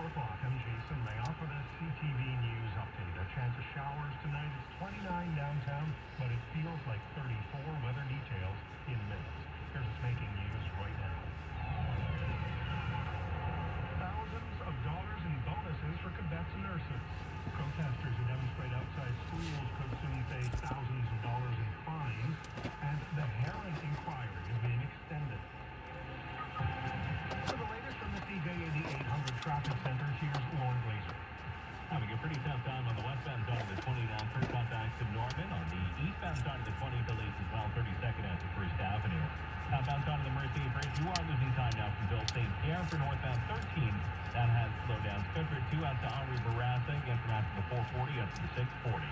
4 o'clock, I'm Jason Mayoff with a CTV News update. A chance of showers tonight. It's 29 downtown, but it feels like 34. Weather details in minutes. Here's what's making news right now. Thousands of dollars in bonuses for Quebec's nurses. Protesters who demonstrate outside schools could soon face thousands of dollars in fines, and the Heron inquiry is being extended. For the latest from the CJAD 800 Traffic Center, here's Lauren Glazer. Having a pretty tough time on the westbound side of the 20 now. First contacts to Norman. On the eastbound side of the 20, delays as well. 32nd at the First Avenue. Southbound side of the Mercy Bridge, you are losing time now from Bill St. Pierre for northbound 13. That has slowed down. Clifford 2 out to Henri Bourassa. Again from after the 440 up to the 640.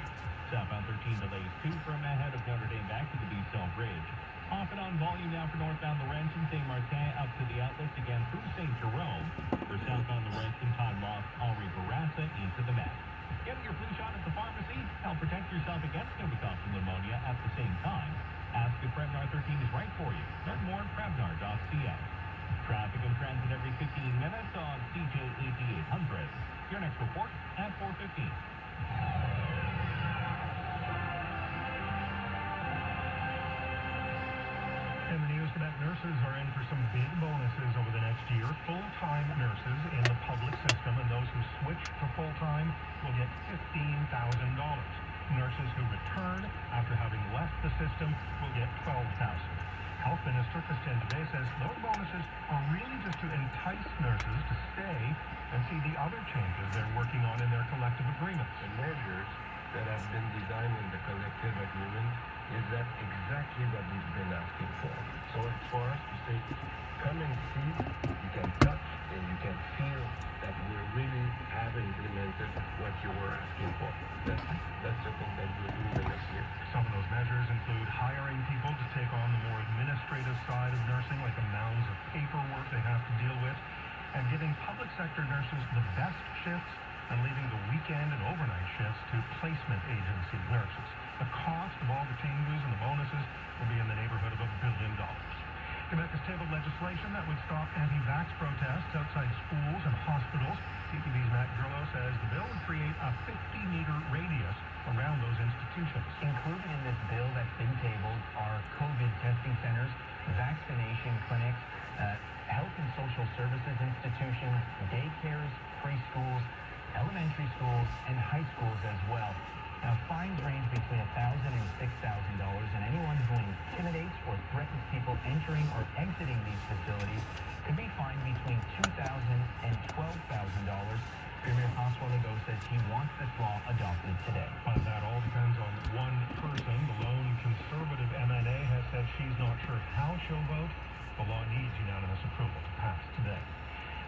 Southbound 13 delays 2 from ahead of Notre Dame back to the Beastell Bridge. Off and on volume now for northbound Laurentian, St. Martin up to the outlets again through St. Jerome. For southbound Laurentian, time lost Henri Bourassa into the Met. Getting your flu shot at the pharmacy, help protect yourself against pneumococcal pneumonia at the same time. Ask if Prevnar 13 is right for you. Learn more at Prevnar.ca. Traffic and transit every 15 minutes on CJAD 800. Your next report at 4:15. In the news, Quebec nurses are in for some big bonuses over the next year. Full-time nurses in the public system and those who switch to full-time will get $15,000. Nurses who return after having left the system will get $12,000. Health Minister Christian Dubé says those bonuses are really just to entice nurses to stay and see the other changes they're working on in their collective agreements. The measures that have been designed in the collective agreement is that exactly what we've been asking for. So it's for us to say, come and see, you can touch and you can feel that we really have implemented what you were asking for. That's the thing that we'll do the next year. Some of those measures include hiring people to take on the more administrative side of nursing, like the mounds of paperwork they have to deal with, and giving public sector nurses the best shifts and leaving the weekend and overnight shifts to placement agency nurses. The cost of all the changes and the bonuses will be in the neighborhood of $1 billion. Quebec has tabled legislation that would stop anti-vax protests outside schools and hospitals. CTV's Matt Gurlow says the bill would create a 50-meter radius around those institutions. Included in this bill that's been tabled are COVID testing centers, vaccination clinics, health and social services institutions, daycares, preschools, elementary schools, and high schools as well. Now, fines range between $1,000 and $6,000, and anyone who intimidates or threatens people entering or exiting these facilities could be fined between $2,000 and $12,000. Premier François Legault says he wants this law adopted today. But that all depends on one person. The lone conservative MNA has said she's not sure how she'll vote. The law needs unanimous approval to pass today.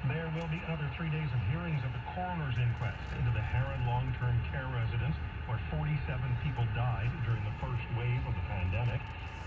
There will be another 3 days of hearings at the coroner's inquest into the Heron long-term care residence, where 47 people died during the first wave of the pandemic.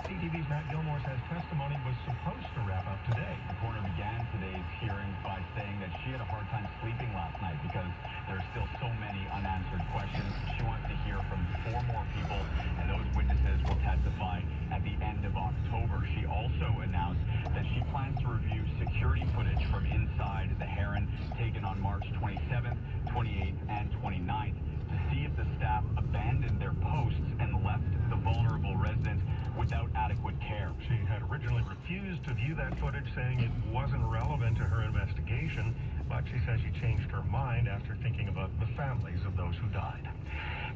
CTV's Matt Gilmore says testimony was supposed to wrap up today. The coroner began today's hearing by saying that she had a hard time sleeping last night because there are still so many unanswered questions. She wants to hear from 4 more people, and those witnesses will testify at the end of October. She also announced that she plans to review security footage from inside the Heron taken on March 27th, 28th, and 29th to see if the staff abandoned their posts and left the vulnerable residents without adequate care. She had originally refused to view that footage, saying it wasn't relevant to her investigation, but she says she changed her mind after thinking about the families of those who died.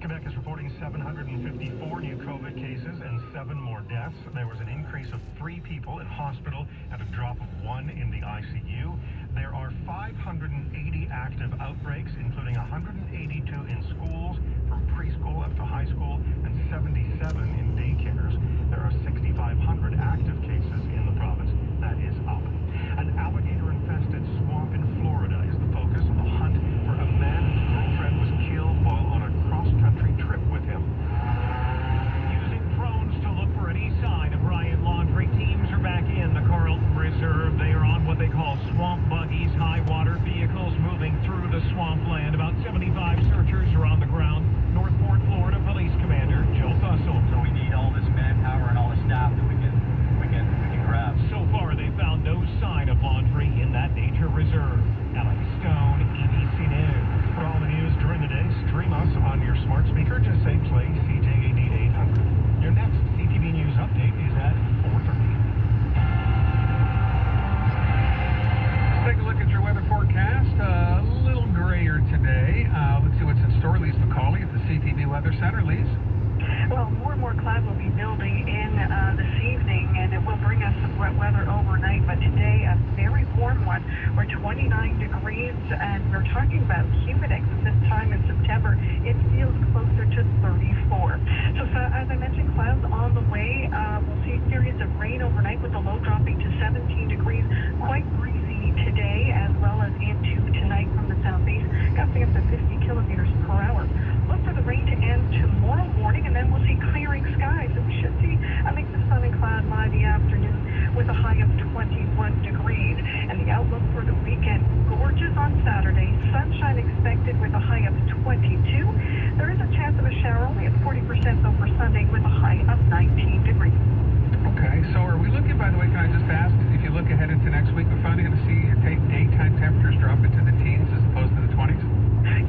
Quebec is reporting 754 new COVID cases and 7 more deaths. There was an increase of 3 people in hospital and a drop of 1 in the ICU. There are 580 active outbreaks, including 182 in schools, from preschool up to high school, and 77 in daycares. There are 6,500 active cases in the province. That is up. An alligator-infested swamp in Florida is the focus of a hunt for a man whose girlfriend was killed while on a cross-country trip with him. Using drones to look for any sign of riot laundry, teams are back in the Carlton Reserve. They are on what they call swamp buggies, high-water vehicles moving through the swampland. About 75 searchers are on the ground. North Port, Florida Police Commander Joe Fussell. So we need all this manpower and all the staff that we can grab. So far, they found no sign of laundry in that nature reserve. Alex Stone, ABC Tremblant. We're 29 degrees, and we're talking about humidity this time in September. It feels closer to 34. So as I mentioned, clouds on the way. We'll see a series of rain overnight with the low dropping to 17 degrees. Quite breezy today, as well as into tonight from the southeast, gusting up to 50 kilometers per hour. Look for the rain to end tomorrow morning, and then we'll see clearing skies. And we should see a mix of sun and cloud by the afternoon with a high of 21 degrees. And the outlook for the weekend, gorgeous on Saturday, sunshine expected with a high of 22. There is a chance of a shower, only at 40% though for Sunday, with a high of 19 degrees. Okay, so are we looking, by the way, can I just ask, if you look ahead into next week, we're finally going to see daytime temperatures drop into the teens as opposed to the 20s?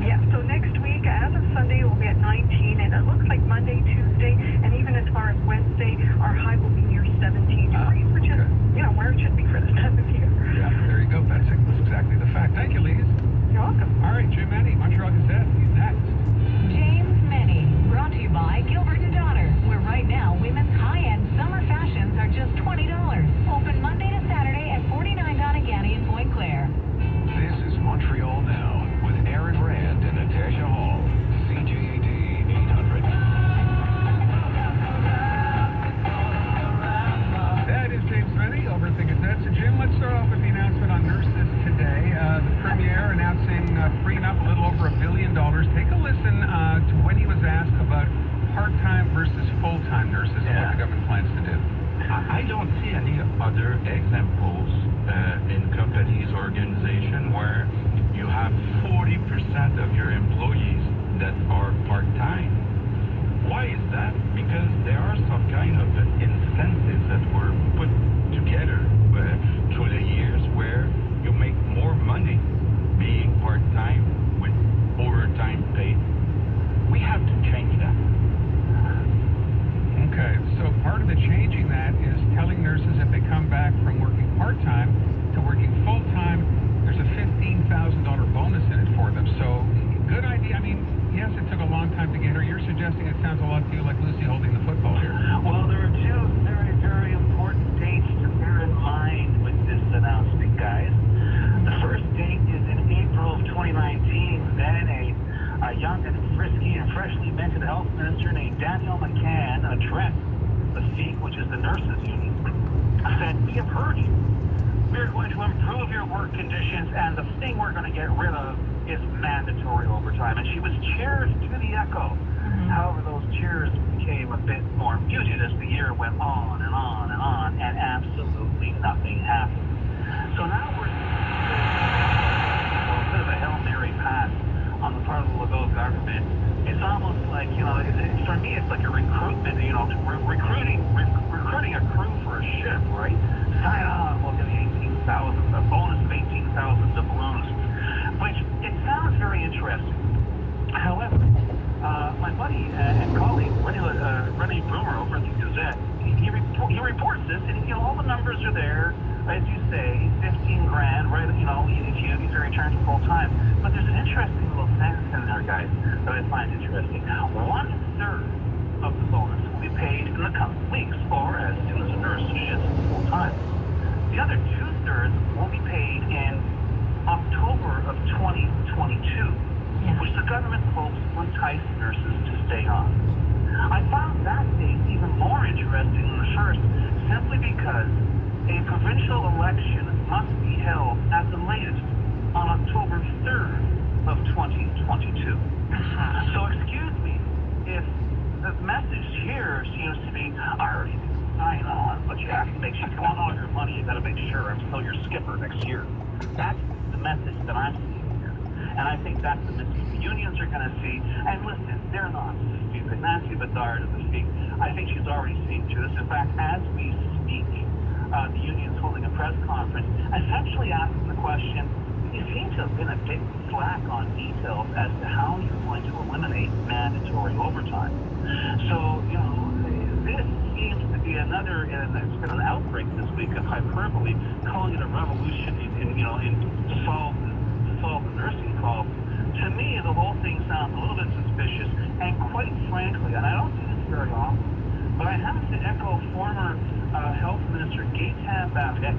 Yeah, so next week, as of Sunday, we'll be at 19, and it looks like Monday, Tuesday, and even as far as Wednesday, our high will be near 17 degrees, which is, where it should be for this time of year. Yeah, there you go. That's exactly the fact. Thank you, ladies. You're welcome. All right, Jim Eddy, Montreal Gazette. He's next. James Menny, brought to you by Gilbert & Daughter, where right now women's high-end summer fashions are just $20. Open Monday to Saturday at 49 Donegani in Point Claire. This is Montreal Now with Aaron Rand and Natasha Hall. CJAD 800. That is James Menny over at the Gazette. So, Jim, let's start off with the announcement on nurses today. The Premier announcing freeing up a little over $1 billion. Take a listen to when he was asked about part-time versus full-time nurses and what the government plans to do. I don't see any other examples in companies, organization where you have 40% of your employees that are part-time. Why is that? Because there are some kind of incentives that were put together through the years where you make more money being part-time with overtime pay. We have to change that. Okay, so part of the changing that is telling nurses if they come back from working part-time to working full-time, there's a $15,000 bonus in it for them. So, good idea. I mean, yes, it took a long time to get her. You're suggesting it sounds a lot to you like Lucy holding the football here. Well, there are two very, very important dates to bear in mind with this announcement, guys. The first date is in April of 2019. Then a young and frisky and freshly minted health minister named Danielle McCann addressed the FEAC, which is the nurses union, said, "We have heard you. We're going to improve your work conditions, and the thing we're going to get rid of is mandatory overtime." And she was cheered to the echo. However, those cheers became a bit more muted as the year went on and on and on, and absolutely nothing happened. So now we're a bit of a Hail Mary pass on the part of the Legault government. It's almost like, for me, it's like a recruitment, recruiting a crew for a ship, right? Sign on, we'll give you 18,000, a bonus of 18,000 doubloons, which it sounds very interesting. However, my buddy and colleague, Rennie Broomer over at the Gazette, he reports this, and all the numbers are there, as you say, 15 grand, right? If you return to full time. But there's an interesting little sentence in there, guys, that I find interesting. 1/3 of the bonus will be paid in the coming weeks, or as soon as a nurse shifts full time. The other 2/3 will be paid in October of 2022, which the government hopes will entice nurses to stay on. I found that date even more interesting than the first, simply because a provincial election must be held at the latest on October 3rd of 2022. So excuse me if the message here seems to be, I already sign on, but you have to make sure you want all your money, you got to make sure I'm still your skipper next year. That's the message that I'm seeing here. And I think that's the message the unions are going to see. And listen, they're not stupid. Nancy Bedard of the FEAC, I think she's already seeing through this. In fact, as we speak, the union's holding a press conference, essentially asking the question, you seem to have been a bit slack on details as to how you're going to eliminate mandatory overtime. So, this seems to be another, and it's been an outbreak this week of hyperbole, calling it a revolution to solve the nursing problem. To me, the whole thing sounds a little bit suspicious, and quite frankly, and I don't do this very often, but I have to echo former Health Minister Gaetan Barrette,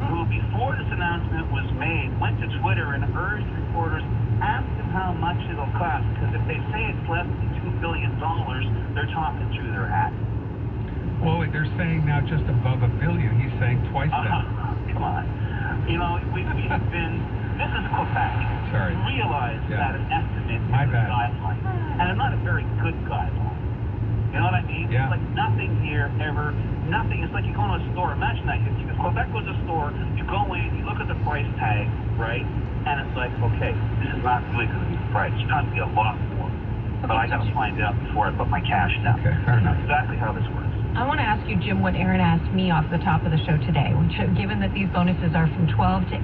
who before this announcement was went to Twitter and urged reporters, ask them how much it'll cost, because if they say it's less than $2 billion, they're talking through their hat. Well, wait, they're saying now just above $1 billion. He's saying twice that. Come on. You know, we have been, this is Quebec. Sorry. Realize that an estimate My is a bad. guideline. And it's not a very good guideline. You know what I mean? Yeah. It's like nothing here ever, nothing. It's like you go to a store. Imagine that. If Quebec was a store, you go in, you look at the price tag, right? And it's like, okay, this is not really going to be the price. It's going to be a lot more. But I got to find out before I put my cash down. Okay, fair enough. That's exactly how this works. I want to ask you, Jim, what Aaron asked me off the top of the show today, which, given that these bonuses are from $12,000 to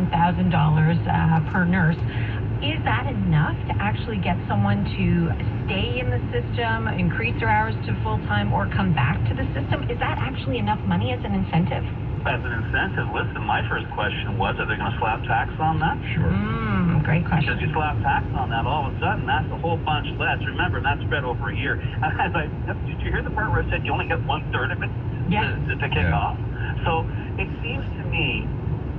$18,000 per nurse, is that enough to actually get someone to stay in the system, increase their hours to full-time, or come back to the system? Is that actually enough money as an incentive? As an incentive, listen, my first question was, are they going to slap tax on that? Sure. Great question. Because you slap tax on that, all of a sudden, that's a whole bunch less. Remember, that's spread over a year. Did you hear the part where I said you only get 1/3 of it to kick off? So it seems to me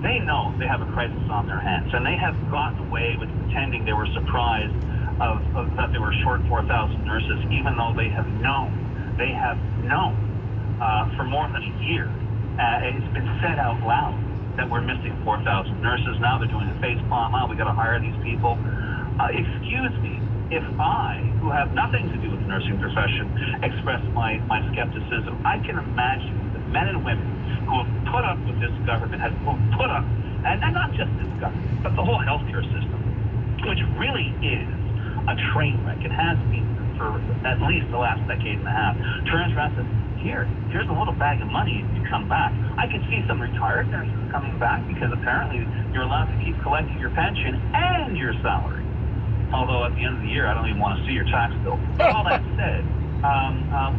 they know they have a crisis on their hands, and they have gotten away with pretending they were surprised that they were short 4,000 nurses, even though they have known for more than a year. It's been said out loud that we're missing 4,000 nurses. Now they're doing a face palm. We got to hire these people. Excuse me, if I, who have nothing to do with the nursing profession, express my skepticism, I can imagine the men and women who have put up with this government, and not just this government, but the whole healthcare system, which really is a train wreck. It has been for at least the last decade and a half. Turns around and says, here's a little bag of money if you come back. I can see some retired nurses coming back because apparently you're allowed to keep collecting your pension and your salary. Although at the end of the year, I don't even want to see your tax bill. All that said,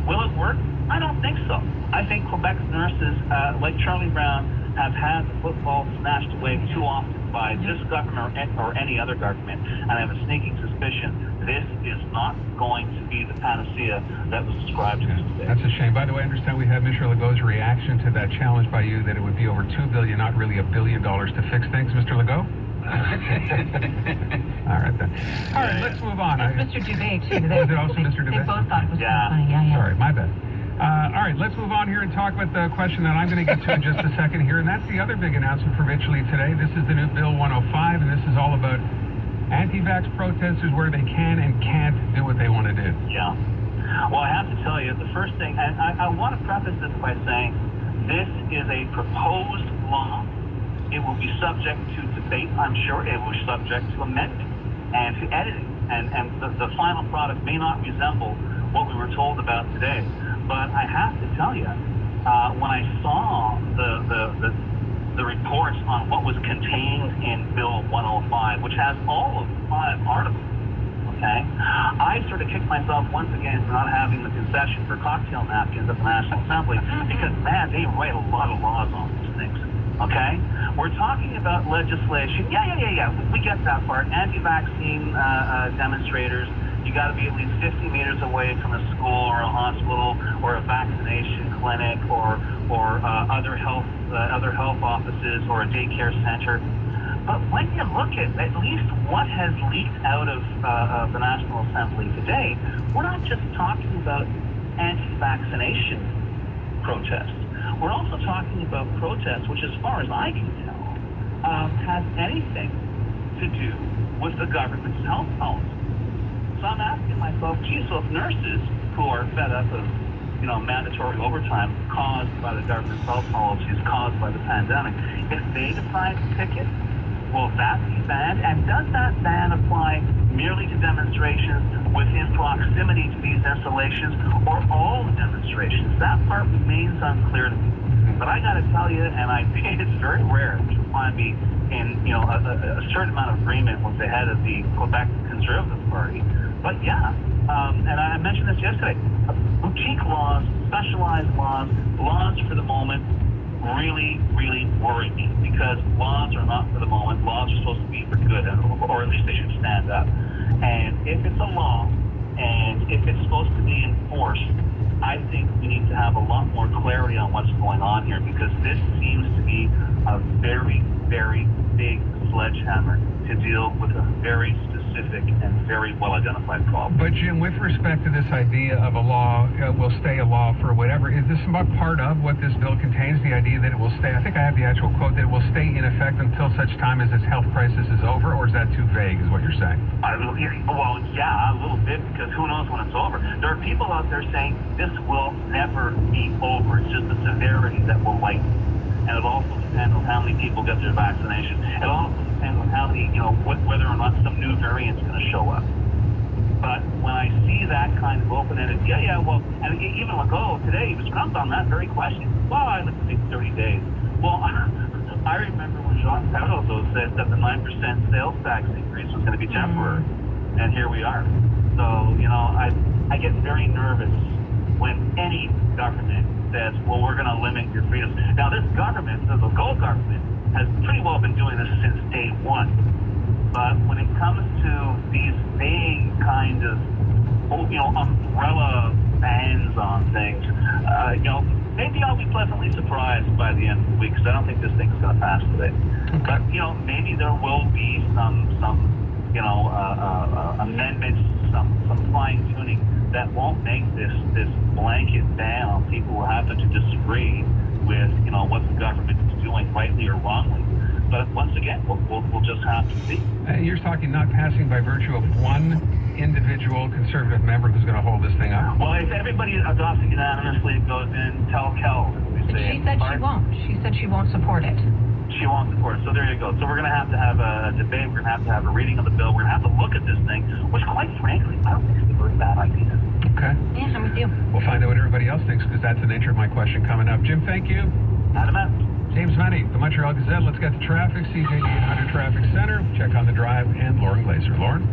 will it work? I don't think so. I think Quebec's nurses, like Charlie Brown, have had the football snatched away too often by this government or any other government. And I have a sneaking suspicion this is not going to be the panacea that was described to us today. That's a shame. By the way, I understand we have Mr. Legault's reaction to that challenge by you that it would be over $2 billion, not really $1 billion to fix things. Mr. Legault? All right, then. All right, let's move on. It's Mr. Dubé, too. Was it also Mr. Dubé? They both thought it was funny. Yeah. Sorry, my bad. All right, let's move on here and talk about the question that I'm going to get to in just a second here, and that's the other big announcement provincially today. This is the new Bill 105, and this is all about anti-vax protesters where they can and can't do what they want to do. Yeah. Well, I have to tell you, the first thing, and I want to preface this by saying this is a proposed law. It will be subject to debate, I'm sure. It will be subject to amendment and to editing. And the final product may not resemble what we were told about today. But I have to tell you, when I saw the reports on what was contained in Bill 105, which has all of 5 articles, okay, I sort of kicked myself once again for not having the concession for cocktail napkins at the National Assembly, because, man, they write a lot of laws on these things, okay? We're talking about legislation. Yeah. We get that part. Anti-vaccine demonstrators. You got to be at least 50 meters away from a school or a hospital or a vaccination clinic or other health offices or a daycare center. But when you look at least what has leaked out of the National Assembly today, we're not just talking about anti-vaccination protests. We're also talking about protests which, as far as I can tell, has anything to do with the government's health policy. So I'm asking myself, gee, so if nurses who are fed up of, mandatory overtime caused by the government's health policies, caused by the pandemic, if they decide to picket, will that be banned? And does that ban apply merely to demonstrations within proximity to these installations or all the demonstrations? That part remains unclear to me. But I got to tell you, and it's very rare to find me in, a certain amount of agreement with the head of the Quebec Conservative Party. But yeah, and I mentioned this yesterday, boutique laws, specialized laws for the moment really, really worry me, because laws are not for the moment. Laws are supposed to be for good, or at least they should stand up. And if it's a law, and if it's supposed to be enforced, I think we need to have a lot more clarity on what's going on here, because this seems to be a very, very big sledgehammer to deal with a very specific and very well-identified problem. But Jim, with respect to this idea of a law will stay a law for whatever, is this part of what this bill contains, the idea that it will stay, I think I have the actual quote, that it will stay in effect until such time as this health crisis is over, or is that too vague, is what you're saying? Well, yeah, a little bit, because who knows when it's over. There are people out there saying this will never be over. It's just the severity that will lighten. And it also depends on how many people get their vaccination. It also depends on how many, whether or not some new variant's going to show up. But when I see that kind of open-ended, well, and even Legault today, he was trumped on that very question. Well, I let's take 30 days. Well, I remember when Jacques Parizeau said that the 9% sales tax increase was going to be temporary. And here we are. So, I get very nervous when any government says, well, we're going to limit your freedoms. Now, this government, the Legault government, has pretty well been doing this since day one. But when it comes to these vague kind of, umbrella bans on things, maybe I'll be pleasantly surprised by the end of the week, because I don't think this thing's going to pass today. But, maybe there will be some amendments, some fine-tuning that won't make this blanket ban on people who happen to disagree with, what the government is doing, rightly or wrongly. But once again, we'll just have to see. You're talking not passing by virtue of one individual conservative member who's going to hold this thing up? Well, if everybody adopts it unanimously, it goes in, tell Kel. She said she won't. She said she won't support it. She won't support it. So there you go. So we're going to have a debate. We're going to have a reading of the bill. We're going to have to look at this thing, which, quite frankly, I don't think it's a very bad idea. Okay. Yeah, I'm with you. We'll find out what everybody else thinks, because that's the nature of my question coming up. Jim, thank you. Adam. James Money, the Montreal Gazette. Let's get to traffic. CJD 800 Traffic Center. Check on the drive and Lauren Glazer. Lauren?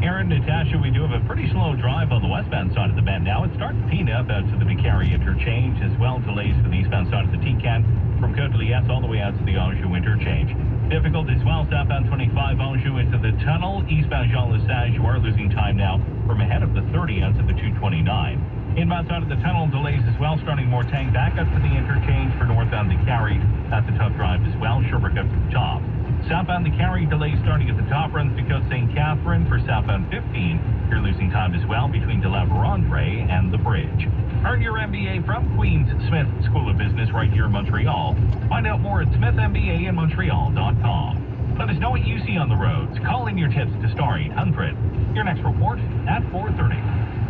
Aaron, Natasha, we do have a pretty slow drive on the westbound side of the bend now. It's starting to pean up out to the Vicari interchange, as well delays to the eastbound side of the T-Can from Côte de Liesse all the way out to the Anjou interchange. Difficult as well, southbound 25 Anjou into the tunnel. Eastbound Jean Lesage, you are losing time now from ahead of the 30 out to the 229. Inbound side of the tunnel delays as well, starting Mortagne back up to the interchange for northbound Vicari. That's a tough drive as well. Sherbrooke up to the top. Southbound Vicari delays starting at the top runs because St. Catherine for southbound 15. You're losing time as well between De La Vérendrye and the bridge. Earn your MBA from Queen's Smith School of Business right here in Montreal. Find out more at smithmbainmontreal.com. Let us know what you see on the roads. Call in your tips to star 800. Your next report at 4:30.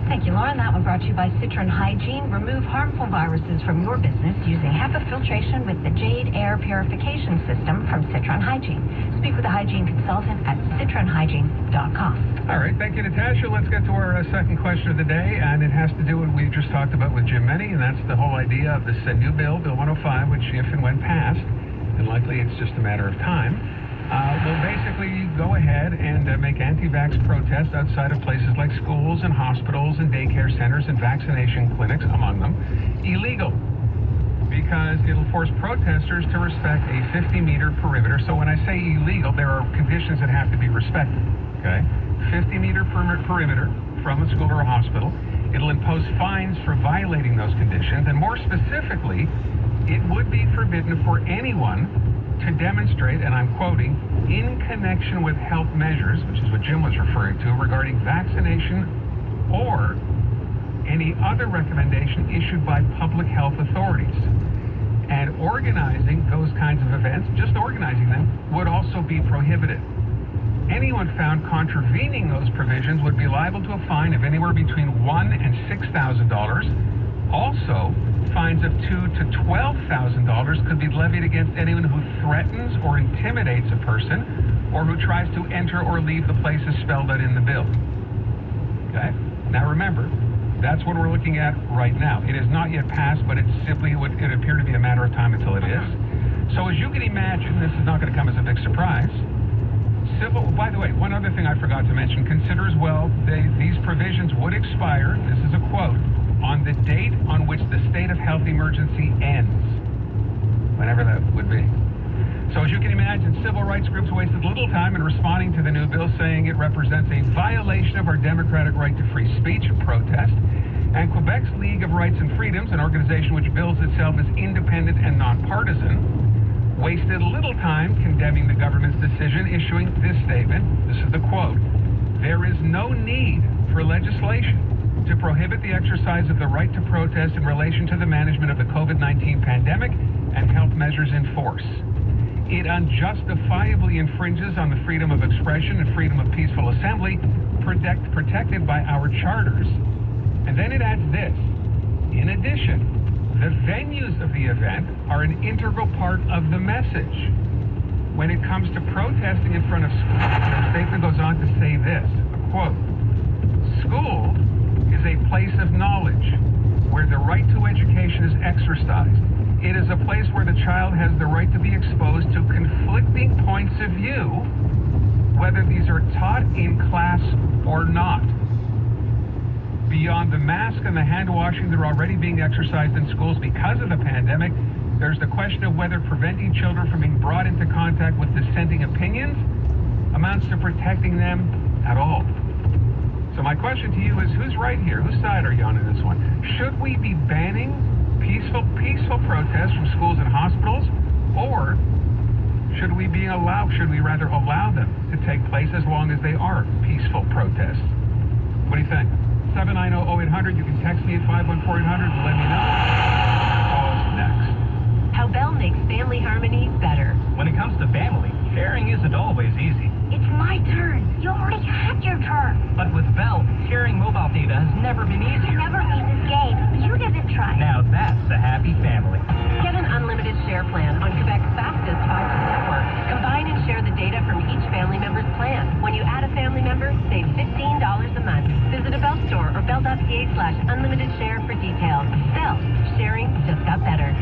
Thank you, Lauren. That one brought to you by Citron Hygiene. Remove harmful viruses from your business using HEPA filtration with the Jade Air Purification System from Citron Hygiene. Speak with a hygiene consultant at citronhygiene.com. All right. Thank you, Natasha. Let's get to our second question of the day, and it has to do with what we just talked about with Jim Meny, and that's the whole idea of this new bill, Bill 105, which if and when passed, and likely it's just a matter of time, will basically go ahead and make anti-vax protests outside of places like schools and hospitals and daycare centers and vaccination clinics, among them, illegal. Because it'll force protesters to respect a 50-meter perimeter. So when I say illegal, there are conditions that have to be respected, okay? 50-meter perimeter from a school or a hospital. It'll impose fines for violating those conditions, and more specifically, it would be forbidden for anyone to demonstrate, and I'm quoting, in connection with health measures, which is what Jim was referring to, regarding vaccination or any other recommendation issued by public health authorities. And organizing those kinds of events, just organizing them, would also be prohibited. Anyone found contravening those provisions would be liable to a fine of anywhere between $1,000 and $6,000. Also, fines of $2,000 to $12,000 could be levied against anyone who threatens or intimidates a person or who tries to enter or leave the places spelled out in the bill. Okay? Now remember, that's what we're looking at right now. It is not yet passed, but it simply would appear to be a matter of time until it is. So as you can imagine, this is not going to come as a big surprise. By the way, one other thing I forgot to mention, consider as well, these provisions would expire, this is a quote, on the date on which the state of health emergency ends, whenever that would be. So as you can imagine, civil rights groups wasted little time in responding to the new bill, saying it represents a violation of our democratic right to free speech and protest. And Quebec's League of Rights and Freedoms, an organization which bills itself as independent and nonpartisan, wasted little time condemning the government's decision, issuing this statement. This is the quote. There is no need for legislation to prohibit the exercise of the right to protest in relation to the management of the COVID-19 pandemic and health measures in force. It unjustifiably infringes on the freedom of expression and freedom of peaceful assembly protected by our charters. And then it adds this. In addition, the venues of the event are an integral part of the message. When it comes to protesting in front of schools, the statement goes on to say this, quote, school is a place of knowledge where the right to education is exercised. It is a place where the child has the right to be exposed to conflicting points of view, whether these are taught in class or not. Beyond the mask and the hand washing that are already being exercised in schools because of the pandemic, there's the question of whether preventing children from being brought into contact with dissenting opinions amounts to protecting them at all. So my question to you is, who's right here? Whose side are you on in this one? Should we be banning peaceful protests from schools and hospitals, or should we rather allow them to take place as long as they are peaceful protests? What do you think? 790-0800. You can text me at 514-800 and let me know. Call us next. How Bell makes family harmony better. When it comes to family, sharing isn't always easy. It's my turn. You already had your turn. But with Bell, sharing mobile data has never been easier. Never means escape. You give it a try. Now that's a happy family. Get an unlimited share plan on Quebec's fastest 5G network. Combine and share the data from each family member's plan. When you add a family member, save $15 a month. Visit a Bell store or bell.ca/unlimited share for details. Bell, sharing just got better.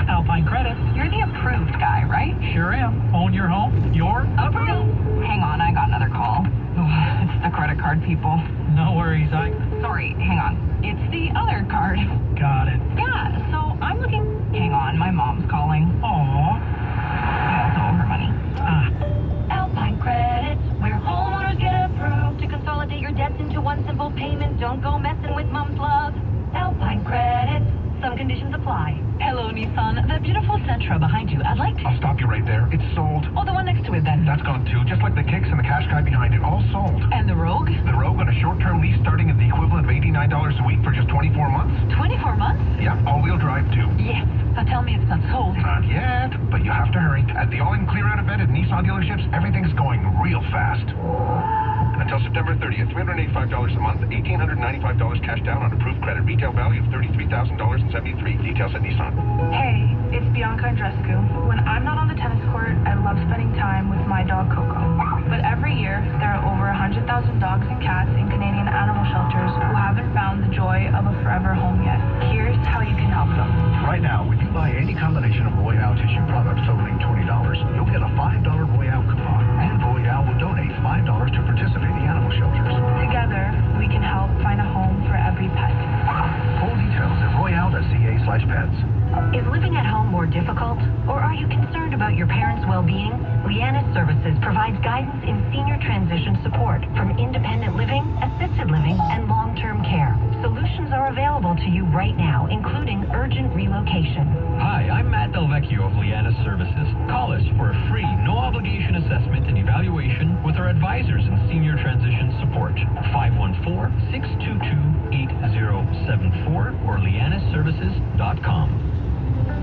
Alpine Credit. You're the approved guy, right? Sure am. Own your home. Your Approved. Hang on, I got another call. It's the credit card people. No worries, Sorry, hang on. It's the other card. Got it. Yeah, so I'm looking... Hang on, my mom's calling. Aww. Yeah, it's all her money. Alpine Credits, where homeowners get approved to consolidate your debts into one simple payment. Don't go messing with mom's love. Alpine Credits. Some conditions apply. Hello, Nissan. That beautiful Sentra behind you, I'd like to... I'll stop you right there. It's sold. Oh, the one next to it, then. That's gone too, just like the Kicks and the Qashqai behind it. All sold. And the Rogue? The Rogue on a short-term lease starting at the equivalent of $89 a week for just 24 months. 24 months? Yeah, all-wheel drive too. Yes. So tell me it's not sold. Not yet, but you have to hurry. At the all-in clear-out event at Nissan dealerships, everything's going real fast. Until September 30th, $385 a month, $1,895 cash down on approved credit. Retail value of $33,073. Details at Nissan. Hey, it's Bianca Andrescu. When I'm not on the tennis court, I love spending time with my dog Coco. But every year, there are over 100,000 dogs and cats in Canadian animal shelters who haven't found the joy of a forever home yet. Here's how you can help them. Right now, when you buy any combination of Royale tissue products totaling $20, you'll get a $5 Royale coupon. And Royale will donate $5 to participating animal shelters. Together, we can help find a home for every pet. Full details at royale.ca/pets. Is living at home more difficult? Or are you concerned about your parents' well-being? Liana's Services provides guidance in senior transition support from independent living, assisted living, and long-term care. Solutions are available to you right now, including urgent relocation. Hi, I'm Matt Del Vecchio of Liana's Services. Call us for a free, no-obligation assessment and evaluation with our advisors in senior transition support. 514-622-8074 or lianaservices.com.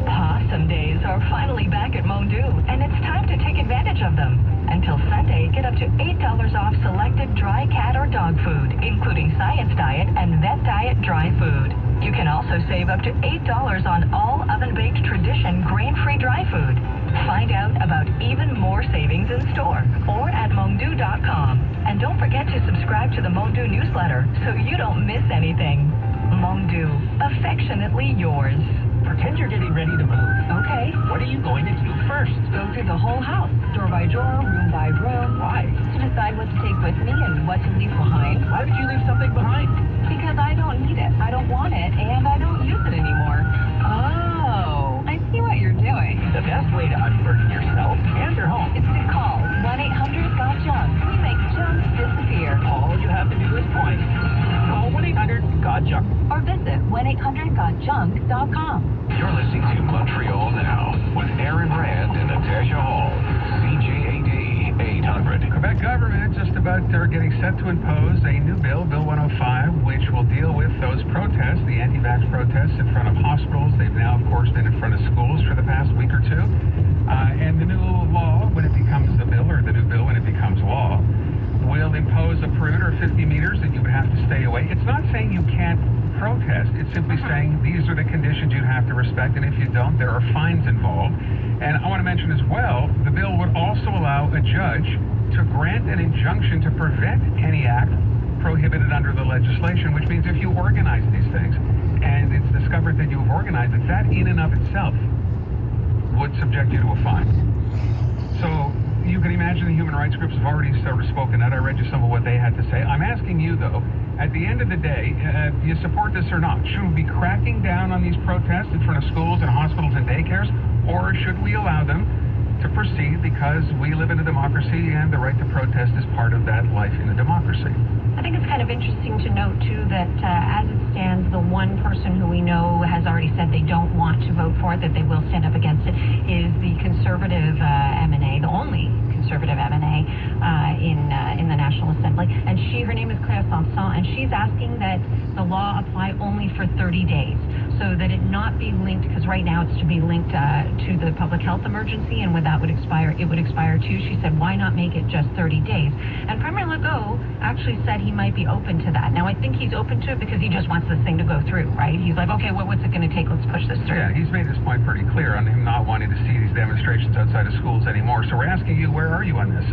Possum days are finally back at Mont, and it's time to take advantage of them. Until Sunday, get up to $8 off selected dry cat or dog food, including Science Diet and Vet Diet dry food. You can also save up to $8 on all oven-baked Tradition grain-free dry food. Find out about even more savings in store or at mondew.com. And don't forget to subscribe to the Mondew newsletter so you don't miss anything. Mondew, affectionately yours. Pretend you're getting ready to move. Okay. What are you going to do first? Go through the whole house, door by door, room by room. Why? To decide what to take with me and what to leave behind. Why would you leave something behind? Because I don't need it, I don't want it, and I don't use it anymore. Oh, I see what you're doing. The best way to unburden yourself and your home It's to call 1-800-GOT-JUNK. We make junk disappear. all you have to do is point. Call 1-800-GOT-JUNK. Or visit 1-800-GOT-JUNK.com. You're listening to Montreal Now with Aaron Rand are getting set to impose a new bill, Bill 105, which will deal with those protests, the anti-vax protests in front of hospitals. They've now, of course, been in front of schools for the past week or two. And the new law, when it becomes the bill, or the new bill when it becomes law, will impose a perimeter of 50 meters that you would have to stay away. It's not saying you can't protest. It's simply saying these are the conditions you have to respect, and if you don't, there are fines involved. And I want to mention as well, the bill would also allow a judge to grant an injunction to prevent any act prohibited under the legislation, which means if you organize these things and it's discovered that you have organized it, that in and of itself would subject you to a fine. So you can imagine the human rights groups have already sort of spoken out. I read you some of what they had to say. I'm asking you, though, at the end of the day, do you support this or not? Should we be cracking down on these protests in front of schools and hospitals and daycares, or should we allow them to proceed because we live in a democracy and the right to protest is part of that life in a democracy? I think it's kind of interesting to note, too, that as it stands, the one person who we know has already said they don't want to vote for it, that they will stand up against it, is the conservative MNA, the only conservative MNA in the National Assembly. And her name is Claire Sanson, and she's asking that the law apply only for 30 days, so that it not be linked, because right now it's to be linked to the public health emergency, and when that would expire, it would expire too. She said, why not make it just 30 days? And Premier Legault actually said he might be open to that. Now, I think he's open to it because he just wants this thing to go through, right? He's like, okay, well, what's it going to take? Let's push this through. Yeah, he's made his point pretty clear on him not wanting to see these demonstrations outside of schools anymore. So we're asking you, where are you on this?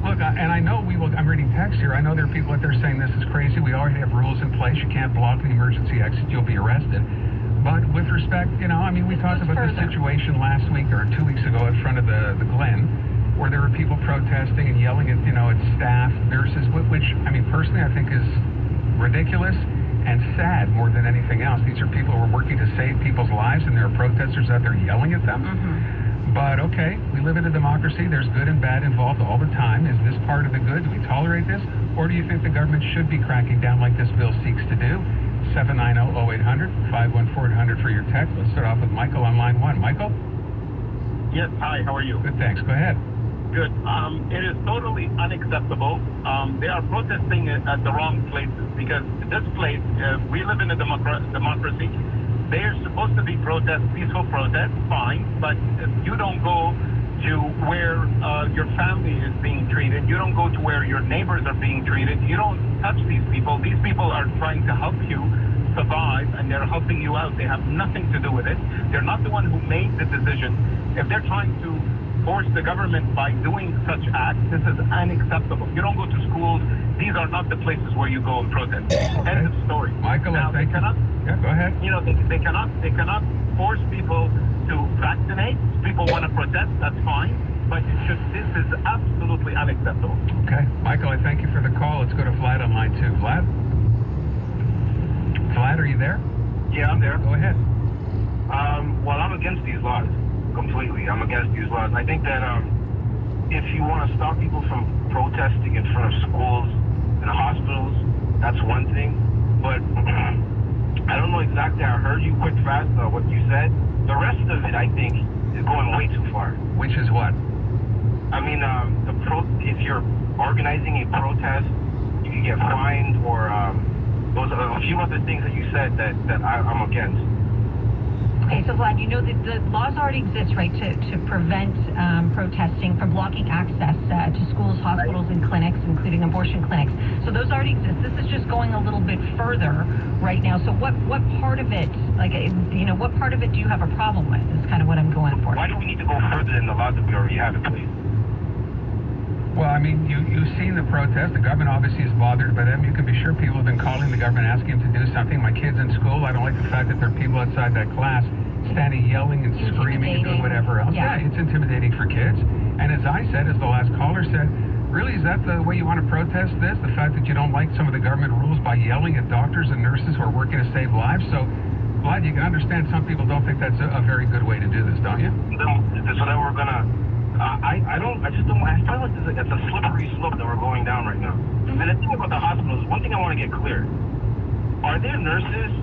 Look, and I know I'm reading text here. I know there are people out there saying this is crazy. We already have rules in place. You can't block the emergency exit. You'll be arrested. But with respect, we talked about this situation last week or 2 weeks ago in front of the Glen, where there were people protesting and yelling at, at staff, nurses, which, personally, I think is ridiculous and sad more than anything else. These are people who are working to save people's lives, and there are protesters out there yelling at them. But, okay, we live in a democracy. There's good and bad involved all the time. Is this part of the good? Do we tolerate this? Or do you think the government should be cracking down like this bill seeks to do? 790-0800, 514-800 for your text. Let's start off with Michael on line 1. Michael? Yes, hi, how are you? Good, thanks. Go ahead. Good. It is totally unacceptable. They are protesting at the wrong places, because this place, we live in a democracy. They are supposed to be peaceful protests, fine, but you don't go to where your family is being treated. You don't go to where your neighbors are being treated. You don't touch these people. These people are trying to help you survive, and they're helping you out. They have nothing to do with it. They're not the one who made the decision. If they're trying to force the government by doing such acts, this is unacceptable. You don't go to schools. These are not the places where you go and protest. Okay. End of story. Michael, now, they cannot. Yeah, go ahead. They cannot force people to vaccinate. People want to protest. That's fine. But this is absolutely unacceptable. Okay, Michael, I thank you for the call. Let's go to Vlad on line 2. Vlad? Vlad, are you there? Yeah, I'm there. Go ahead. Well, I'm against these laws. Completely. I'm against these laws. I think that if you want to stop people from protesting in front of schools and hospitals, that's one thing. But I don't know exactly. I heard you quick fast what you said. The rest of it, I think, is going way too far. Which is what? If you're organizing a protest, you can get fined, or those are a few other things that you said that I'm against. Okay, so Vlad, the laws already exist, right, to prevent protesting from blocking access to schools, hospitals, and clinics, including abortion clinics. So those already exist. This is just going a little bit further right now. So what part of it, what part of it do you have a problem with? Is kind of what I'm going for. Why do we need to go further than the laws that we already have in place? Well, you've seen the protest. The government obviously is bothered by them. You can be sure people have been calling the government asking them to do something. My kids in school, I don't like the fact that there are people outside that class standing yelling and screaming and doing whatever else. Yeah, it's intimidating for kids. And as I said, as the last caller said, really, is that the way you want to protest this? The fact that you don't like some of the government rules by yelling at doctors and nurses who are working to save lives? So, Vlad, you can understand some people don't think that's a very good way to do this, don't you? No, so then we're going to... I feel like it's a slippery slope that we're going down right now. And the thing about the hospitals, one thing I want to get clear, are there nurses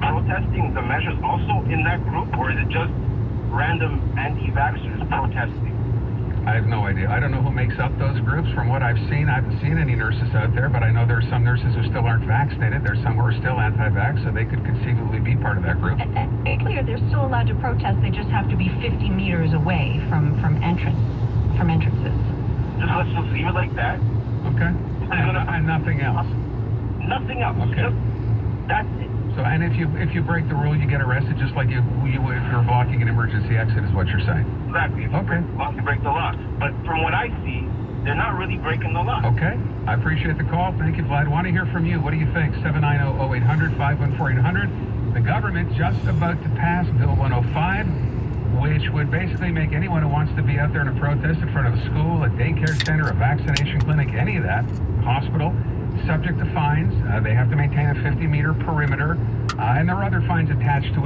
protesting the measures also in that group, or is it just random anti-vaxxers protesting? I have no idea. I don't know who makes up those groups. From what I've seen, I haven't seen any nurses out there, but I know there are some nurses who still aren't vaccinated. There's some who are still anti-vax, so they could conceivably be part of that group. And be clear, they're still allowed to protest. They just have to be 50 meters away from entrances. Let's just leave it like that. Okay. And nothing else. Nothing else. Okay. That's it. So, and if you break the rule, you get arrested just like you would if you're blocking an emergency exit, is what you're saying. Exactly. If you break the law. But from what I see, they're not really breaking the law. Okay. I appreciate the call. Thank you, Vlad. I want to hear from you. What do you think? 790-0800, 514-800. The government just about to pass Bill 105, which would basically make anyone who wants to be out there in a protest in front of a school, a daycare center, a vaccination clinic, any of that, hospital, subject to fines. They have to maintain a 50-meter perimeter, and there are other fines attached to it